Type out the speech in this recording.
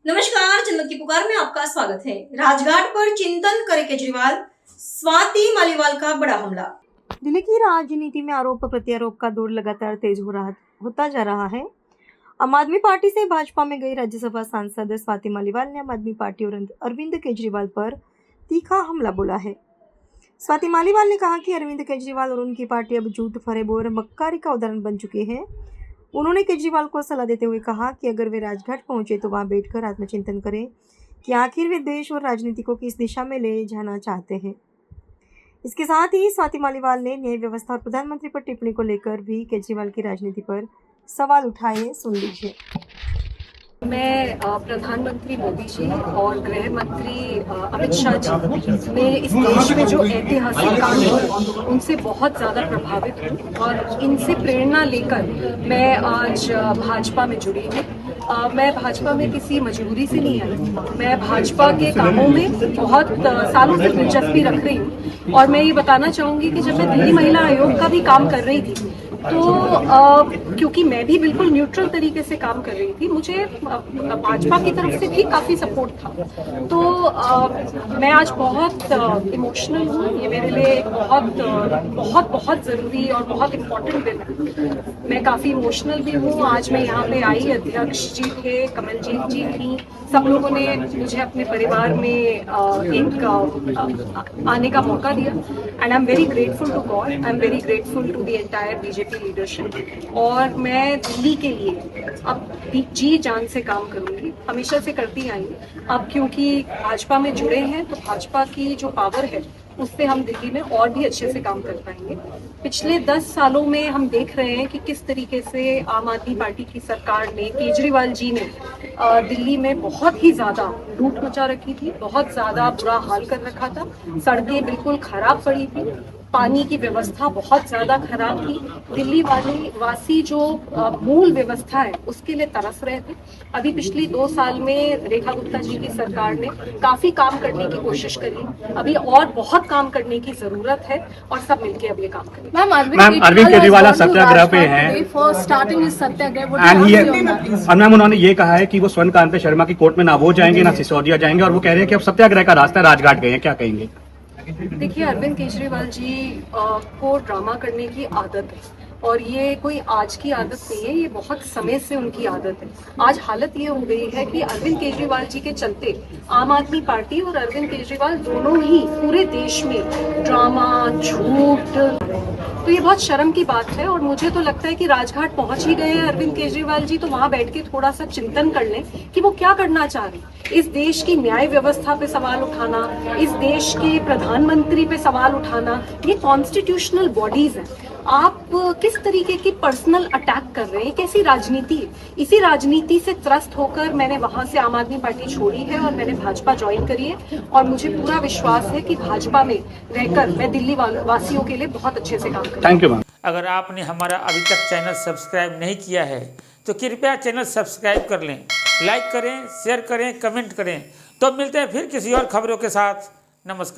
नमस्कार, जनमत की पुकार में आपका स्वागत है। राजघाट पर चिंतन करे केजरीवाल, स्वाति मालीवाल का बड़ा हमला। दिल्ली की राजनीति में आरोप प्रत्यारोप का दौर लगातार तेज होता जा रहा है। आम आदमी पार्टी से भाजपा में गई राज्यसभा सांसद स्वाति मालीवाल ने आम आदमी पार्टी और अरविंद केजरीवाल पर तीखा हमला बोला है। स्वाति मालीवाल ने कहा कि अरविंद केजरीवाल और उनकी पार्टी अब झूठ, फरेब और मक्कारी का उदाहरण बन चुके हैं। उन्होंने केजरीवाल को सलाह देते हुए कहा कि अगर वे राजघाट पहुंचे तो वहां बैठकर आत्मचिंतन करें कि आखिर वे देश और राजनीति को किस दिशा में ले जाना चाहते हैं। इसके साथ ही स्वाति मालीवाल ने न्याय व्यवस्था और प्रधानमंत्री पर टिप्पणी को लेकर भी केजरीवाल की राजनीति पर सवाल उठाए। सुन लीजिए। मैं प्रधानमंत्री मोदी जी और गृह मंत्री अमित शाह जी ने इस देश में जो ऐतिहासिक काम हुए उनसे बहुत ज़्यादा प्रभावित हूँ और इनसे प्रेरणा लेकर मैं आज भाजपा में जुड़ी हूँ। मैं भाजपा में किसी मजबूरी से नहीं आई, मैं भाजपा के कामों में बहुत सालों से दिलचस्पी रख रही हूँ। और मैं ये बताना चाहूँगी कि जब मैं दिल्ली महिला आयोग का भी काम कर रही थी तो क्योंकि मैं भी बिल्कुल न्यूट्रल तरीके से काम कर रही थी, मुझे भाजपा की तरफ से भी काफ़ी सपोर्ट था। तो मैं आज बहुत इमोशनल हूँ। ये मेरे लिए एक बहुत ज़रूरी और बहुत इम्पोर्टेंट दिन है। मैं काफ़ी इमोशनल भी हूँ। आज मैं यहाँ पे आई, अध्यक्ष जी थे, कमलजीत जी थी, सब लोगों ने मुझे अपने परिवार में एक आने का मौका दिया। And I am very grateful to God, I am very grateful to the entire BJP leadership. और मैं दिल्ली के लिए अब जी जान से काम करूंगी, हमेशा से करती आई। अब क्योंकि भाजपा में जुड़े हैं तो भाजपा की जो पावर है उससे हम दिल्ली में और भी अच्छे से काम कर पाएंगे। पिछले 10 सालों में हम देख रहे हैं कि किस तरीके से आम आदमी पार्टी की सरकार ने, केजरीवाल जी ने दिल्ली में बहुत ही ज़्यादा लूट मचा रखी थी, बहुत ज़्यादा बुरा हाल कर रखा था। सड़कें बिल्कुल खराब पड़ी थी, पानी की व्यवस्था बहुत ज़्यादा खराब थी। दिल्ली वासी जो मूल व्यवस्था है उसके लिए तरस रहे थे। अभी पिछली 2 साल में रेखा गुप्ता जी की सरकार ने काफ़ी काम करने की कोशिश करी, अभी और बहुत काम करने की ज़रूरत है और सब मिलके अब ये काम करें। मैम, अरविंद केजरीवाल सत्याग्रह पे हैं फॉर स्टार्टिंग इस सत्याग्रह। और मैम उन्होंने ये कहा है कि वो स्वर्णकांत शर्मा की कोर्ट में ना वो जाएंगे ना सिसोदिया जाएंगे, और वो कह रहे हैं कि अब सत्याग्रह का रास्ता राजघाट गए हैं, क्या कहेंगे? देखिए, अरविंद केजरीवाल जी को ड्रामा करने की आदत है और ये कोई आज की आदत नहीं है, ये बहुत समय से उनकी आदत है। आज हालत ये हो गई है कि अरविंद केजरीवाल जी के चलते आम आदमी पार्टी और अरविंद केजरीवाल दोनों ही पूरे देश में ड्रामा, झूठ, तो ये बहुत शर्म की बात है। और मुझे तो लगता है कि राजघाट पहुंच ही गए हैं अरविंद केजरीवाल जी, तो वहां बैठ के थोड़ा सा चिंतन कर लें कि वो क्या करना चाह रहे। इस देश की न्याय व्यवस्था पे सवाल उठाना, इस देश के प्रधानमंत्री पे सवाल उठाना, ये कॉन्स्टिट्यूशनल बॉडीज हैं। आप किस तरीके की पर्सनल अटैक कर रहे हैं, कैसी राजनीति है? इसी राजनीति से त्रस्त होकर मैंने वहां से आम आदमी पार्टी छोड़ी है और मैंने भाजपा ज्वाइन करी है। और मुझे पूरा विश्वास है कि भाजपा में रहकर मैं दिल्ली वासियों के लिए बहुत अच्छे से काम करूंगी। Thank you ma'am. अगर आपने हमारा अभी तक चैनल सब्सक्राइब नहीं किया है तो कृपया चैनल सब्सक्राइब कर लें, लाइक करें, शेयर करें, कमेंट करें। तो मिलते हैं फिर किसी और खबरों के साथ। नमस्कार।